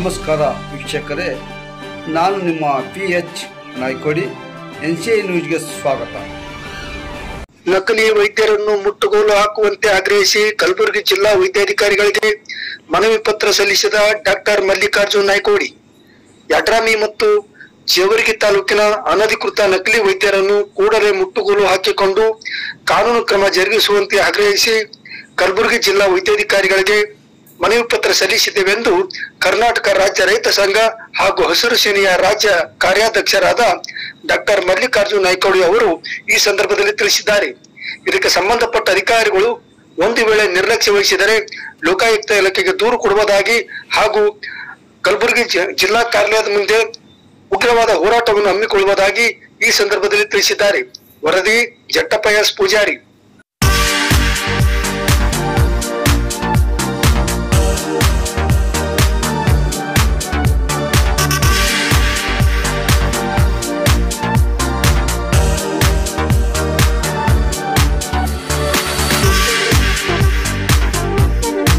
ನಮಸ್ಕಾರ ವೀಕ್ಷಕರೇ, ನಾನು ನಿಮ್ಮ PH ನಾಯ್ಕೋಡಿ. NCI ನ್ಯೂಸ್ಗೆ ಸ್ವಾಗತ. ನಕಲಿ ವೈದ್ಯರನ್ನು ಮುಟ್ಟುಗೋಲು ಹಾಕುವಂತೆ ಆಗ್ರಹಿಸಿ ಕಲಬುರಗಿ ಜಿಲ್ಲಾ ವೈದ್ಯಾಧಿಕಾರಿಗಳಿಗೆ ಮನವಿ ಪತ್ರ ಸಲ್ಲಿಸಿದ ಡಾಕ್ಟರ್ ಮಲ್ಲಿಕಾರ್ಜುನ್ ನಾಯ್ಕೋಡಿ. ಯಡ್ರಾಮಿ ಮತ್ತು ಜೇವರ್ಗಿ ತಾಲೂಕಿನ ಅನಧಿಕೃತ ನಕಲಿ ವೈದ್ಯರನ್ನು ಕೂಡಲೇ ಮುಟ್ಟುಗೋಲು ಹಾಕಿಕೊಂಡು ಕಾನೂನು ಕ್ರಮ ಜರುಗಿಸುವಂತೆ ಆಗ್ರಹಿಸಿ ಕಲಬುರಗಿ ಜಿಲ್ಲಾ ವೈದ್ಯಾಧಿಕಾರಿಗಳಿಗೆ ಮನವಿ ಪತ್ರ ಸಲ್ಲಿಸಿದ್ದೇವೆಂದು ಕರ್ನಾಟಕ ರಾಜ್ಯ ರೈತ ಸಂಘ ಹಾಗೂ ಹಸಿರು ಸೇನೆಯ ರಾಜ್ಯ ಕಾರ್ಯಾಧ್ಯಕ್ಷರಾದ ಡಾಕ್ಟರ್ ಮಲ್ಲಿಕಾರ್ಜುನ್ ನಾಯ್ಕೋಡಿ ಅವರು ಈ ಸಂದರ್ಭದಲ್ಲಿ ತಿಳಿಸಿದ್ದಾರೆ. ಇದಕ್ಕೆ ಸಂಬಂಧಪಟ್ಟ ಅಧಿಕಾರಿಗಳು ಒಂದು ವೇಳೆ ನಿರ್ಲಕ್ಷ್ಯ ವಹಿಸಿದರೆ ಲೋಕಾಯುಕ್ತ ಇಲಾಖೆಗೆ ದೂರು ಕೊಡುವುದಾಗಿ ಹಾಗೂ ಕಲಬುರಗಿ ಜಿಲ್ಲಾ ಕಾರ್ಯಾಲಯದ ಮುಂದೆ ಉಗ್ರವಾದ ಹೋರಾಟವನ್ನು ಹಮ್ಮಿಕೊಳ್ಳುವುದಾಗಿ ಈ ಸಂದರ್ಭದಲ್ಲಿ ತಿಳಿಸಿದ್ದಾರೆ. ವರದಿ ಜಟ್ಟಪ್ಪ ಎಸ್ ಪೂಜಾರಿ.